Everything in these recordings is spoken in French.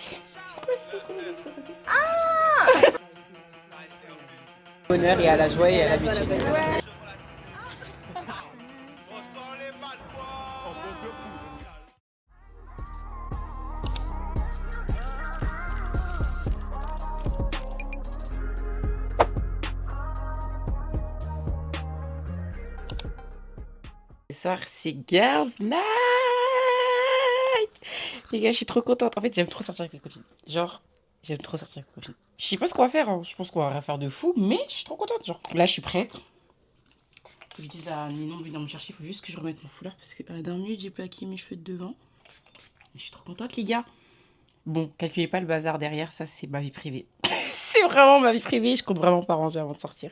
pressée. Bonheur et à la joie et à l'amitié. Ce soir, c'est Girls Night! Les gars, je suis trop contente. En fait, j'aime trop sortir avec mes copines. Genre, j'aime trop sortir avec mes copines. Je sais pas ce qu'on va faire, hein. Je pense qu'on va rien faire de fou, mais je suis trop contente. Genre, là, je suis prête. Je dis à Ninon de venir me chercher. Il faut juste que je remette mon foulard parce que à la dernière minute, j'ai plaqué mes cheveux de devant. Je suis trop contente, les gars. Bon, calculez pas le bazar derrière, ça, c'est ma vie privée. C'est vraiment ma vie privée. Je compte vraiment pas ranger avant de sortir.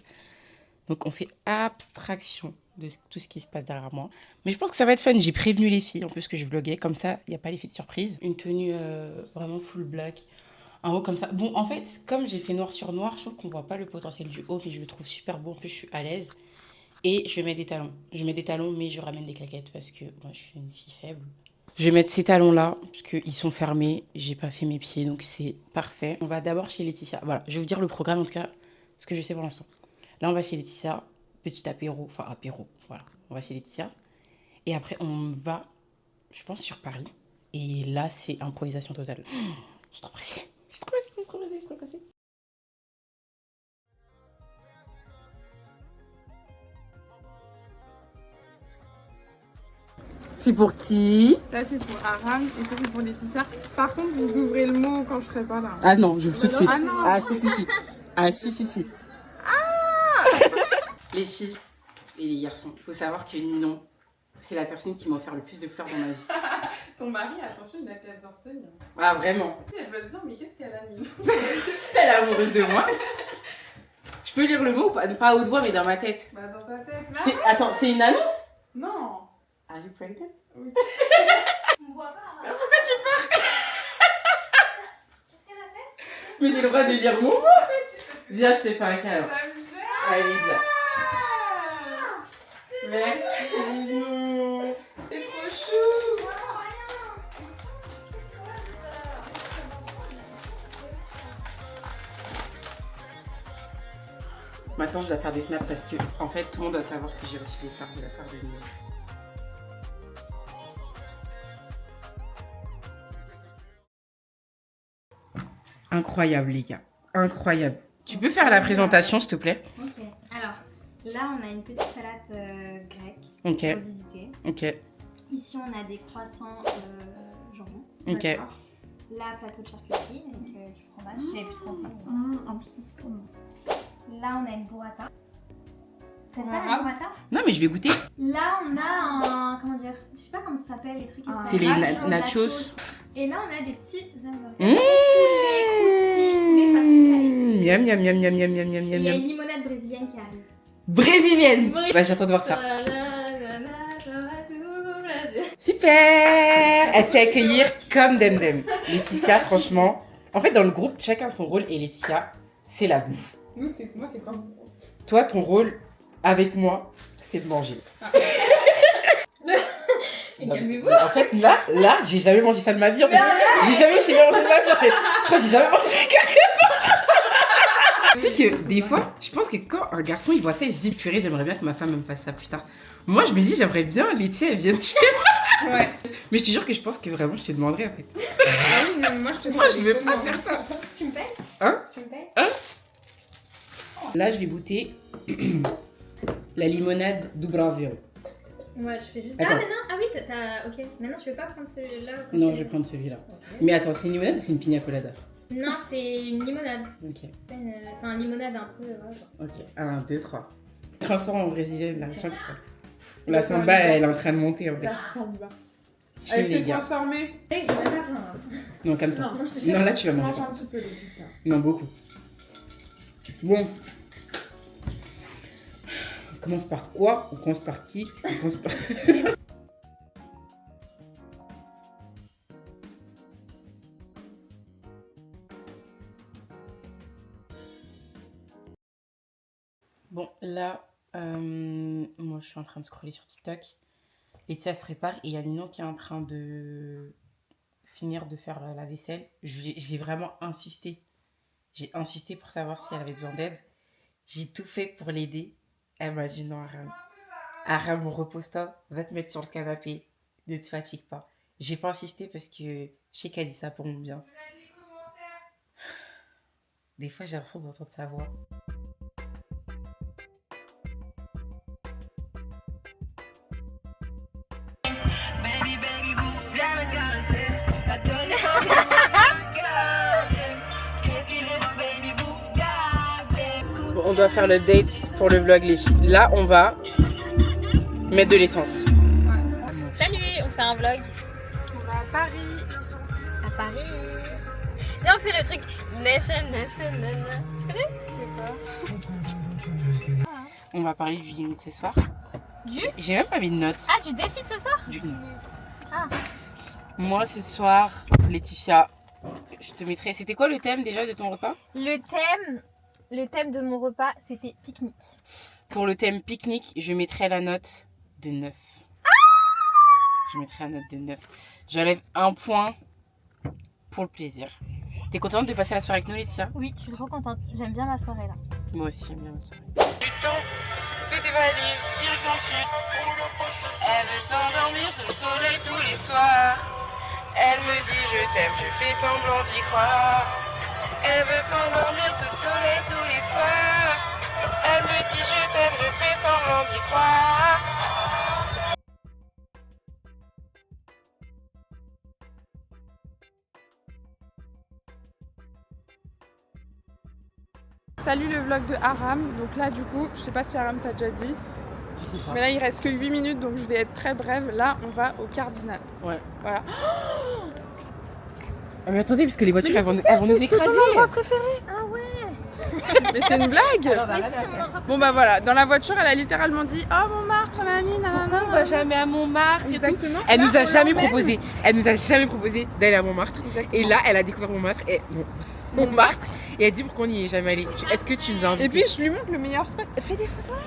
Donc, on fait abstraction de tout ce qui se passe derrière moi. Mais je pense que ça va être fun. J'ai prévenu les filles en plus que je vloguais. Comme ça, il n'y a pas l'effet de surprise. Une tenue vraiment full black. Un haut comme ça. Bon, en fait, comme j'ai fait noir sur noir, je trouve qu'on voit pas le potentiel du haut. Mais je le trouve super beau. En plus, je suis à l'aise. Et je vais mettre des talons. Je mets des talons, mais je ramène des claquettes parce que moi, je suis une fille faible. Je vais mettre ces talons-là, parce qu'ils sont fermés. J'ai pas fait mes pieds, donc c'est parfait. On va d'abord chez Laetitia. Voilà, je vais vous dire le programme, en tout cas, ce que je sais pour l'instant. Là, on va chez Laetitia. Petit apéro, enfin apéro, voilà. On va chez Laetitia. Et après, on va, je pense, sur Paris. Et là, c'est improvisation totale. Je suis trop pressée. Je suis trop pressée, je suis trop pressée, je suis trop pressée. C'est pour qui? Ça c'est pour Aram et ça c'est pour Laetitia. Par contre, vous ouvrez le mot quand je serai pas là. Ah non, je tout de suite. Ah non. Ah si, si, si. Ah si, si, si. Les filles et les garçons, il faut savoir que Ninon, c'est la personne qui m'a offert le plus de fleurs dans ma vie. Ton mari, attention, il a fait bien se tenir. Ah vraiment? Elle va se dire, mais qu'est-ce qu'elle a mis? Elle est amoureuse de moi. Je peux lire le mot ou pas? Pas à haute voix, mais dans ma tête. Bah dans ta tête là. Attends, c'est une annonce? Non. Are you pregnant? Oui. Tu me vois pas. Hein. Pourquoi tu pars? Qu'est-ce qu'elle a fait? Mais j'ai le droit de lire mon mot en fait. Viens, je te fais un câlin. Ça me gêne. Allez, viens. Merci Ninon. C'est trop chou. Non, rien. C'est quoi ça? Maintenant, je dois faire des snaps parce que, en fait, tout le monde doit savoir que j'ai reçu des fleurs de la part de Ninon. Incroyable, les gars. Incroyable. Tu peux faire la présentation, s'il te plaît? Ok. Alors, là, on a une petite salade grecque Ok, pour visiter. ok, Ici, on a des croissants jambon. ok. D'accord. Là, plateau de charcuterie avec du fromage. J'avais plus trop en plus, c'est trop bon. Là, on a une burrata. T'as pas la burrata? Non, mais je vais goûter. Là, on a un. Comment dire? Je sais pas comment ça s'appelle les trucs. C'est les nachos. Et là, on a des petits hamburgers. Mmh. Poulet façon KFC. Miam, miam, miam, miam, miam, miam, miam, Il y a miam. une limonade brésilienne qui arrive. Brésilienne. Oui. Bah, j'attends de voir ça. Super. Elle sait accueillir comme Demdem. Laetitia, franchement. En fait, dans le groupe, chacun son rôle. Et Laetitia, c'est la bouffe. Moi c'est quoi? Toi, ton rôle, avec moi, c'est de manger. Et Non, calmez-vous. mais en fait, là, j'ai jamais mangé ça de ma vie. En fait. J'ai jamais aussi bien mangé de ma vie. En fait. Je crois que j'ai jamais mangé carrément. Tu sais que des fois, je pense que quand un garçon il voit ça, il se dit purée, j'aimerais bien que ma femme me fasse ça plus tard. Moi, je me dis, j'aimerais bien, Laetitia, elle vienne chez moi. Ouais. Mais je te jure que je pense que vraiment, je te demanderais en fait. Ah oui, mais moi je te Moi, je veux pas faire ça. Tu me payes? Hein? Tu me payes? Là, je vais goûter la limonade du Brésil. Moi, je fais juste. Attends. Ah, mais non, ah oui, t'as. Ok. Maintenant, tu veux pas prendre celui-là? Non, je vais prendre celui-là. Mais attends, c'est une limonade ou c'est une pina colada? Non, c'est une limonade. Ok, Enfin, une limonade un peu. Ouais, genre. ok. 1, 2, 3. Transforme en brésilienne, là, je sens que ça. La samba, elle est en train de monter en fait. Là, je t'en bats. Chill, Elle les s'est gars. transformée. Hey, j'ai même pas faim. Non, calme-toi. Non, moi je sais Non, là, tu vas mange manger. un petit peu Laetitia. Non, beaucoup. Bon. On commence par quoi? On commence par qui? On commence par... Bon, là, moi, je suis en train de scroller sur TikTok. Et ça se prépare. Et il y a Ninon qui est en train de finir de faire la vaisselle. J'ai vraiment insisté. J'ai insisté pour savoir si elle avait besoin d'aide. J'ai tout fait pour l'aider. Elle m'a dit non, Aram. Aram, repose-toi, va te mettre sur le canapé. Ne te fatigue pas. J'ai pas insisté parce que je sais qu'elle dit ça pour mon bien. Des fois, j'ai l'impression d'entendre sa voix. Bon, on doit faire le date pour le vlog, les filles. Là, on va mettre de l'essence. Salut, on fait un vlog. On va à Paris. À Paris. Et on fait le truc Nation. Tu connais? C'est quoi? On va parler du limite ce soir. Du? J'ai même pas mis de notes. Ah, du défi de ce soir? Ah. Moi, ce soir, Laetitia, je te mettrai... C'était quoi le thème déjà de ton repas? Le thème de mon repas, c'était pique-nique. Pour le thème pique-nique, je mettrai la note de 9. Je mettrai la note de 9. J'enlève un point pour le plaisir. T'es contente de passer la soirée avec nous, Laetitia? Oui, je suis trop contente. J'aime bien ma soirée là. Moi aussi, j'aime bien ma soirée. Fais tes valises, direction sud. Elle veut s'endormir sous le soleil tous les soirs. Elle me dit je t'aime, je fais semblant d'y croire. Elle veut s'endormir sous le soleil tous les soirs. Elle me dit je t'aime, je fais semblant d'y croire. Salut le vlog de Aram. Donc là du coup, je sais pas si Aram t'a déjà dit. Je sais pas. Mais là il reste que 8 minutes donc je vais être très brève. Là on va au Cardinal. Ouais. Voilà. Ah mais attendez, parce que les voitures elles vont nous écraser. C'est ton endroit préféré. Ah ouais. Mais c'est une blague. Oui, c'est mon endroit. Bon bah voilà, dans la voiture elle a littéralement dit oh Montmartre, nanani, nanana. Pourquoi on va jamais à Montmartre et tout? Exactement. Elle nous Là, a on jamais l'emmène. proposé. Elle nous a jamais proposé d'aller à Montmartre. Exactement. Et là, elle a découvert Montmartre et Montmartre. Et elle dit pourquoi on n'y est jamais allé. Est-ce que tu nous as invités? Et puis je lui montre le meilleur spot. Fais des photos.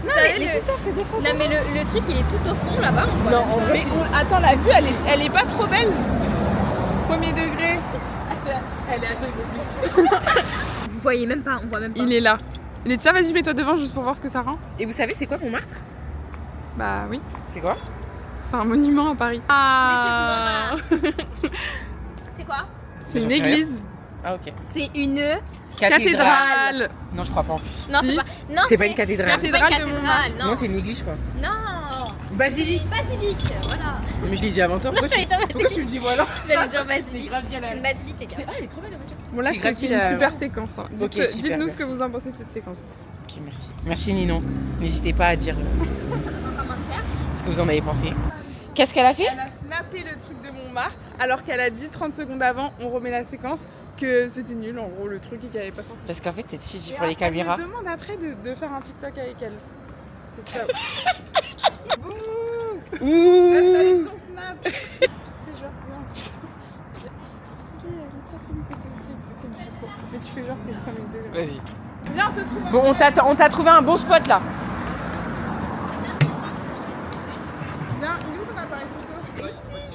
Vous savez, Laetitia, fais des photos. Non mais le truc il est tout au fond là-bas. On voit Non, même en ça. vrai, Attends, la vue elle est pas trop belle. Premier degré. elle est à chaque Vous voyez même pas, on voit même pas. Il est là. Laetitia, vas-y mets-toi devant juste pour voir ce que ça rend. Et vous savez c'est quoi Montmartre? Bah oui, C'est quoi? c'est un monument à Paris. Ah. C'est quoi? C'est J'en une sais rien. église. Ah ok. C'est une... Cathédrale. Non, je crois pas en plus. Non, Si. c'est pas... Non, C'est pas une cathédrale. Non, c'est pas une Cathédrale de cathédrale, Non, non. c'est une église, je crois. Non. Basilique. C'est une basilique, voilà. Mais je l'ai dit avant toi. Pourquoi, j'allais dire pourquoi tu me dis voilà? J'allais dire C'est basilique. grave dit à C'est la... une basilique, les gars. Ah, elle est trop belle la voiture. Bon là J'ai je te gratuit fais une la- super séquence. Hein. Ok, super, Dites-nous ce merci. que vous en pensez de cette séquence. Ok, merci. Merci Ninon. N'hésitez pas à dire ce que vous en avez pensé. Qu'est-ce qu'elle a fait? Elle a snappé le truc de Montmartre alors qu'elle a dit 30 secondes avant, on remet la séquence, que c'était nul en gros le truc et qu'elle avait pas sorti. Parce qu'en fait, cette fille vit Et pour les caméras. Elle me demande après de faire un TikTok avec elle. C'est ça. Bouh. Ouh. Reste avec ton snap. Fais genre, viens. Mais tu fais genre que t'es premier degré. Vas-y. Viens, te trouve un Bon, on t'a trouvé un bon spot là. Viens, il est où ton appareil photo?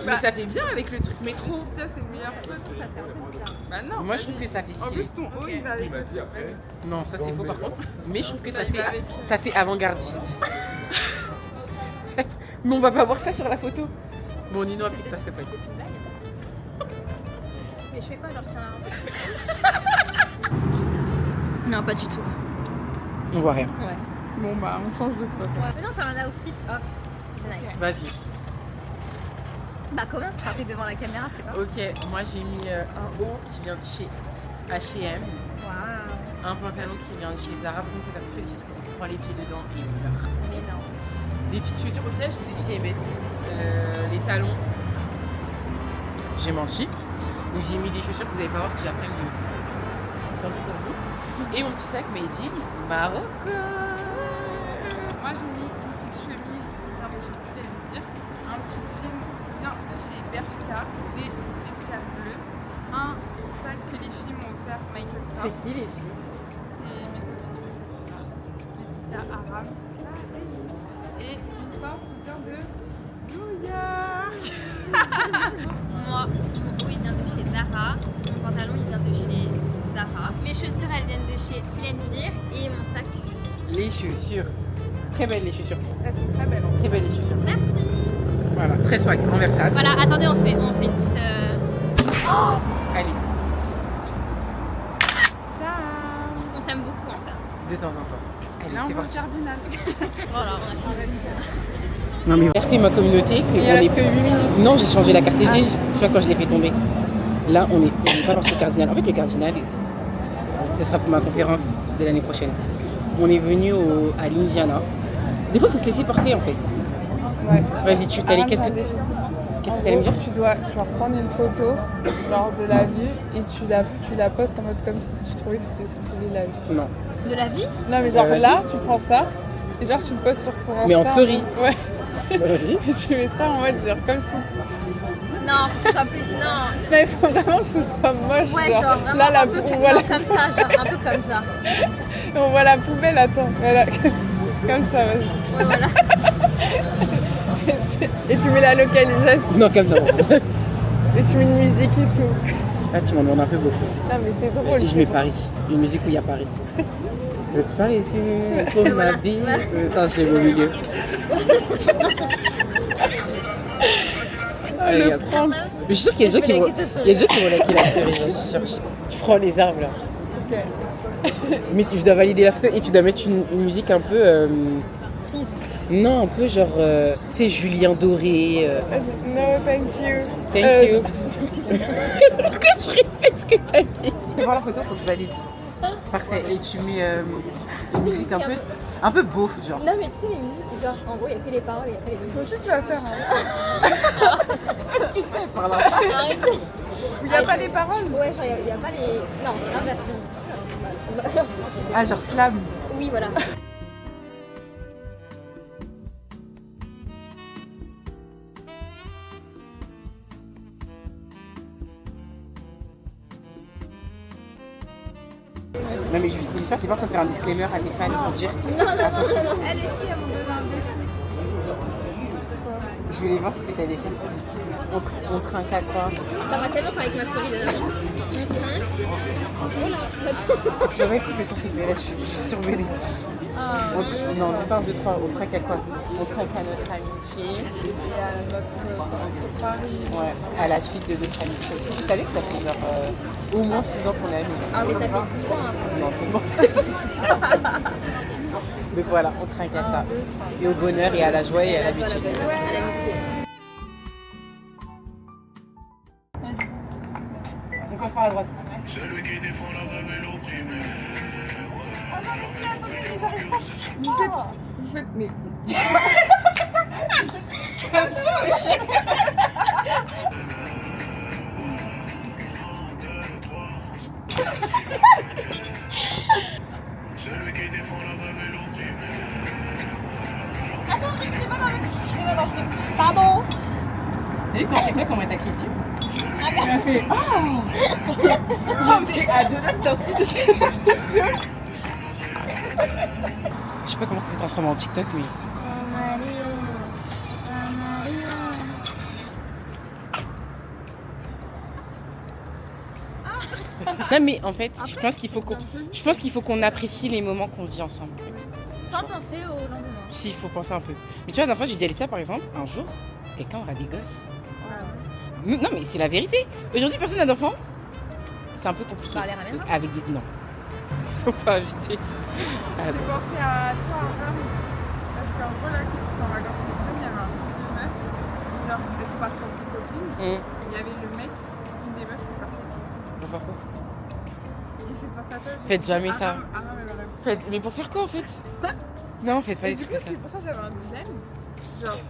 Mais ça fait bien avec le truc métro. Ça, c'est le meilleur spot. Ça fait un peu bizarre. Bah non. Moi, je trouve que ça fait En stylé. plus, ton haut, il va avec. Non, ça c'est faux par contre. Mais je trouve que Bah, il va avec. ça fait avant-gardiste. Mais on va pas voir ça sur la photo. Bon, Nino, applique-toi s'il te plaît. C'était une blague. Mais je fais quoi? Genre, je tiens la rampe? Non, pas du tout. On voit rien. Ouais. Bon, bah, on change de spot. Venons faire un outfit off. C'est nice. Vas-y. Bah, comment se frapper devant la caméra? Je sais pas. Ok, moi j'ai mis un haut qui vient de chez H&M, Waouh. un pantalon qui vient de chez Zara. Par contre, faites attention les filles, parce qu'on se prend les pieds dedans et on meurt. Mais non. Des petites chaussures, au final, je vous ai dit que j'allais mettre les talons. J'ai menti. Donc j'ai mis des chaussures que vous n'allez pas voir parce que j'ai la flemme de prendre pour vous. Et mon petit sac made in Maroc. Moi, j'ai mis une petite chemise, enfin, bon, je n'ai plus à le dire, un petit jean qui vient de chez Bershka, des spéciales bleues, un sac que les filles m'ont offert, Michael Kors. C'est qui les filles? C'est mes copines, Laetitia, Aram, et une porte qui vient de Moi, mon haut il vient de chez Zara, mon pantalon il vient de chez Zara, mes chaussures elles viennent de chez Pull&Bear et mon sac je sais. Les chaussures. Très belles les chaussures. Elles sont très belles. Très belles les chaussures. Merci. Voilà, très swag, en Versace. Voilà, attendez, on fait une petite... Allez, Ciao. On s'aime beaucoup en fait. de temps en temps. Allez, Là, on c'est va au parti. cardinal. Voilà, on a fait. Non mais RT ma communauté que Il on reste est... que 8 minutes. Non, j'ai changé la carte SD, tu vois quand je l'ai fait tomber. Là, on n'est pas parti au cardinal. En fait, le cardinal, ce sera pour ma conférence de l'année prochaine. On est venu à l'Indiana. Des fois, il faut se laisser porter en fait. Ouais. Vas-y, tu t'allais, qu'est-ce que tu allais me dire? Tu dois genre prendre une photo genre de la vue et tu la postes en mode comme si tu trouvais que c'était stylé la vue. Non. De la vie? Non mais genre vas-y. là tu prends ça et genre tu le postes sur ton Insta. Mais en story. Ouais. Vas-y. Et tu mets ça en mode genre comme si. Non, faut que ce soit plus... Non. Non il faut vraiment que ce soit moche. Ouais, genre vraiment là la un peu on voit la... comme ça, genre un peu comme ça. on voit la poubelle, attends. Voilà. Comme ça, vas-y. Ouais, voilà. Et tu mets la localisation Non, comme non. et tu mets une musique et tout. Là, tu m'en demandes un peu beaucoup. Non mais c'est drôle. Si je mets Paris, une musique où il y a Paris. Le Paris, c'est pour ma vie. Attends, je l'ai au milieu. Ah, Allez, le hop. prank. Mais je suis sûre qu'il y a des gens qui vont... Il y a des gens qui vont liker la story, j'en suis sûre. Tu prends les arbres là. Ok. Mais je dois valider la photo et tu dois mettre une musique un peu... Triste. Non, un peu genre... tu sais, Julien Doré. No, thank you. Thank you. Pourquoi je répète ce que t'as dit? Fais voir la photo, faut que je valide. Parfait. Et tu mets une musique un peu beauf, genre. Non mais tu sais les musiques, genre en gros il y a que les paroles, il y a que les Toi musiques. aussi tu vas faire hein. Par là. Arrête. Il n'y a pas les paroles. Ouais, genre il y a pas les... Non, l'inverse. Ah, genre slam. Oui, voilà. Non mais j'espère que t'es pas en train de faire un disclaimer à tes fans pour dire Non. Elle les filles, elles m'ont donné un défi. je voulais voir ce que t'allais faire. On trinque à quoi? Ça va tellement pas avec ma story d'ailleurs. Je devrais couper sur ce là, je suis survolée. Non, dis pas 1, 2, 3, on trinque à quoi? On trinque à notre amitié. Et à notre sur Paris. Ouais, à la suite de notre amitié. Est-ce que vous savez que ça fait genre au moins 6 ans qu'on est amis? Ah mais ça fait 10 ans hein. Non, c'est bon. Donc voilà, on trinque à ça. Et au bonheur et à la joie et à l'amitié. À l'amitié. On commence par la droite. Celui qui défend la veuve et l'opprimé. Vous faites mais. Celui qui défend la veuve et l'opprimé. Pardon. T'as vu quand c'est toi qu'on met ta critique? Elle a fait J'étais à deux notes d'insulte. Je sais pas comment ça s'est transformé en TikTok, mais. Non mais en fait, je pense qu'il faut qu'on apprécie les moments qu'on vit ensemble. Sans penser au lendemain. Si, il faut penser un peu. Mais tu vois, la dernière fois, j'ai dit à Laetitia, par exemple, un jour, quelqu'un aura des gosses. Non mais c'est la vérité. Aujourd'hui, personne n'a d'enfant. C'est un peu compliqué. Bah, les ramènera. Donc, avec des... Non. Ils sont pas invités. J'ai pensé à toi un peu. Parce qu'en gros, là, quand on va vacances en Espagne, il y avait un truc de meuf. Genre, elles sont parties entre copines. Il y avait le mec, une des meufs qui est partie. Pourquoi? Et j'ai pensé à toi. Faites jamais ça. Mais pour faire quoi en fait? Non, faites pas Et des du trucs coup, comme ça. c'est pour ça que j'avais un dilemme. Genre,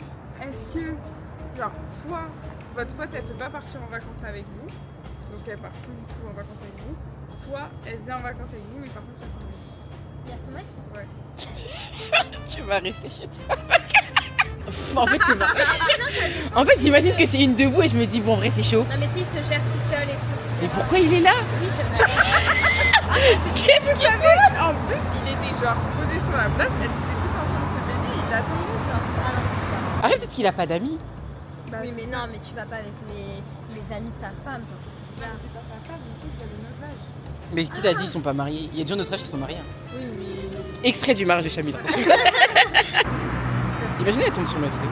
est-ce que, genre, soit votre pote elle peut pas partir en vacances avec vous, donc elle part plus du tout en vacances avec vous, soit elle vient en vacances avec vous, mais par contre elle s'en va. Il y a son mec. Ouais. Tu vas rester chez toi. En fait, tu vas... En fait, j'imagine que c'est une de vous et je me dis, bon, en vrai, c'est chaud. Non mais s'il se gère tout seul et tout. Mais pourquoi il est là? Oui c'est vrai. Qu'est-ce qu'il fait? En plus, il était genre posé sur la place, elle était tout en train de se baigner, il attendait. Ah non c'est ça. Arrête, peut-être qu'il a pas d'amis. Bah, Oui, mais non, mais tu vas pas avec les amis de ta femme. Enfin, c'est bizarre. c'est pas ta femme, du coup, tu as le même âge. Mais qui t'a dit ils sont pas mariés? Il y a des gens de notre âge qui sont mariés. Hein. Oui, mais. Extrait du mariage de Chamila. Imagine, elle tombe sur ma vidéo.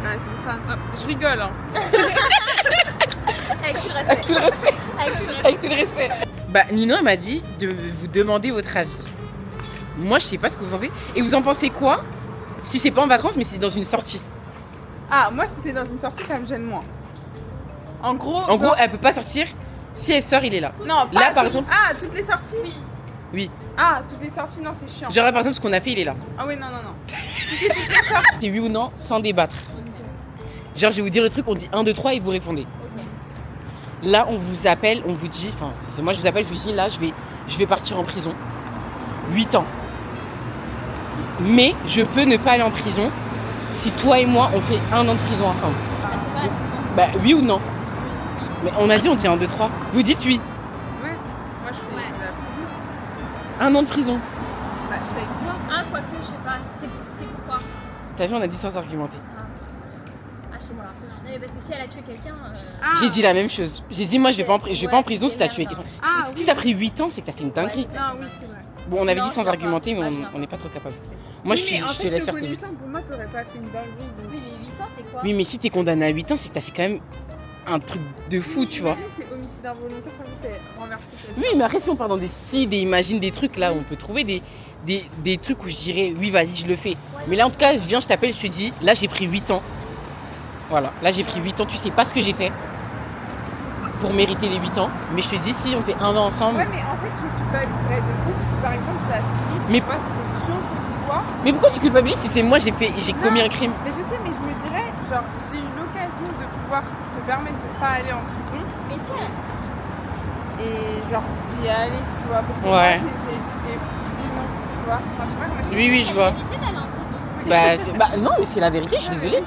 Ah, c'est pour ça. Ah, je rigole, hein. Avec tout le Avec tout le respect. Avec tout le respect. Avec tout le respect. Bah, Nino m'a dit de vous demander votre avis. Moi, je sais pas ce que vous en pensez. Et vous en pensez quoi si c'est pas en vacances, mais si c'est dans une sortie? Ah, moi, si c'est dans une sortie, ça me gêne moins. En gros. En gros, elle peut pas sortir. Si elle sort, il est là. non, pas là, par toutes- exemple- Ah, toutes les sorties Oui. Oui. Ah, toutes les sorties, non, c'est chiant. Genre là, par exemple, ce qu'on a fait, il est là. Ah, oui, non, non, non. Si c'est toutes les sorties. C'est oui ou non, sans débattre. Genre, je vais vous dire le truc, on dit 1, 2, 3 et vous répondez. Ok. Là, on vous appelle, on vous dit, enfin, c'est moi je vous appelle, je vous dis, là, je vais partir en prison. 8 ans. Mais je peux ne pas aller en prison si toi et moi, on fait 1 an de prison ensemble. Ah, c'est pas la question. Bah, oui ou non? Mais on a dit, on dit 1, 2, 3. Vous dites oui. Ouais. Moi, je fais Ouais. de la prison. 1 an de prison. Bah, c'est avec toi. Ah, quoique, je sais pas. C'était pourquoi? T'as vu, on a dit sans argumenter. Ah, putain. Ah, je sais pas. Non, mais parce que si elle a tué quelqu'un. Ah. J'ai dit la même chose. J'ai dit, moi, je vais pas en prison si t'as tué quelqu'un. Ah, Si oui. t'as pris 8 ans, c'est que t'as fait une dinguerie. Non, oui, c'est vrai. Bon, on avait Non, dit je sans viens argumenter, pas. mais Ah, je viens on n'est pas trop capable. Moi, Oui, je mais en te fait, laisse te faire tes vies. connaissant, pour moi, t'aurais pas fait une dinguerie. donc- Oui, mais 8 ans, c'est quoi? Oui, mais si t'es condamné à 8 ans, c'est que t'as fait quand même un truc de fou, Oui, tu vois. imagine, c'est homicide involontaire quand t'es renversé. quelqu'un. Oui, mais après, si on part dans des sites et imagine des trucs, là, on peut trouver des trucs où je dirais, oui, vas-y, je le fais. Mais là, en tout cas, je viens, je t'appelle, je te dis, là, j'ai pris 8 ans. Voilà, là, j'ai pris 8 ans. Tu sais pas ce que j'ai fait pour mériter les 8 ans. Mais je te dis, si on fait 1 an ensemble. Ouais, mais en fait, je culpabiliserais de ouf si par exemple t'as fini. Mais- tu vois, c'était chaud pour toi. Mais pourquoi tu culpabilises si c'est moi, j'ai commis un crime? Mais je sais, mais je me dirais, genre, j'ai eu l'occasion de pouvoir te permettre de pas aller en prison Mais si elle. et genre d'y aller, tu vois. Parce que Ouais. moi, j'ai dit non, tu vois. Enfin, je sais pas comment Oui, oui, je vois. Elle méritait d'aller en prison. Bah, non, mais c'est la vérité, je suis désolée.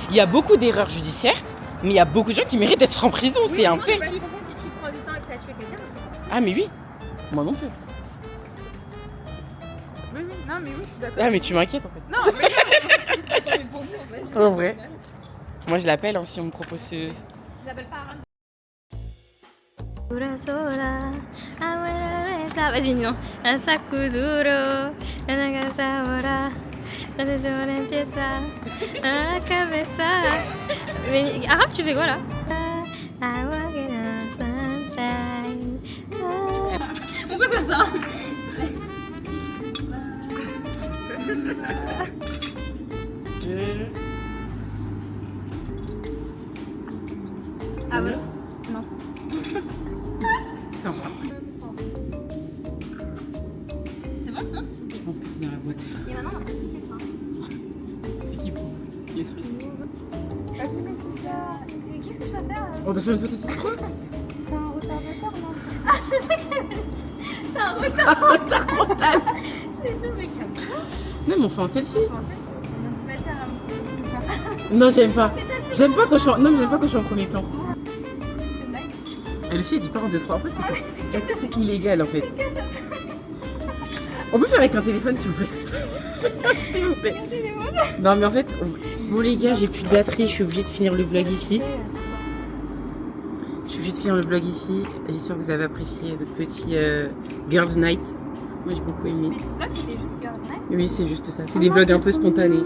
Il y a beaucoup d'erreurs judiciaires, mais il y a beaucoup de gens qui méritent d'être en prison, c'est un Non, fait. mais si tu prends 8 ans et que t'as tué quelqu'un, je comprends. Ah, mais oui, moi non plus. Oui, oui, non, mais oui, je suis d'accord. Ah, mais tu m'inquiètes en fait. Non, mais Attends, mais pour nous, en fait. En vrai. Moi je l'appelle hein, si on me propose ce. Je l'appelle pas Aram. Sora sora, amareta. Vas-y, non. Asakuduro, nagasaora, nanedonetesa, cabeza. Mais Aram, tu fais quoi là? I walk in the sunshine. On peut faire ça. Ah ouais? non, Sympa. C'est bon, non? Je pense que c'est dans la boîte. Et maintenant, on va faire ça. Et qui prend les souris. parce que tu sais, Mais qu'est-ce que je dois faire? On doit faire une photo tout trois. t'as un retardateur, non? T'as un retard mental. C'est chaud, mais calme-toi. Non, mais on fait un selfie. Vas-y, Aram. Non, j'aime pas. J'aime pas quand je suis en... Non, mais j'aime pas quand je suis en premier plan. C'est une blague. Elle aussi, elle dit pas 1, 2, 3. En fait, c'est illégal en fait. On peut faire avec un téléphone s'il vous plaît. S'il vous plaît. Non, mais en fait, bon les gars, j'ai plus de batterie. Je suis obligée de finir le vlog ici. Je suis obligée de finir le vlog ici. J'espère que vous avez apprécié notre petit Girls Night. Moi, j'ai beaucoup aimé. Mais ton vlog, c'était juste Girls Night. Oui, c'est juste ça. C'est des vlogs un peu spontanés.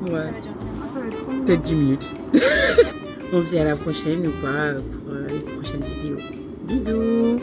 Ouais, Ça va durer combien? Ça va être trop mignon. peut-être 10 minutes. On se dit à la prochaine ou pas pour les prochaines vidéos. Bisous.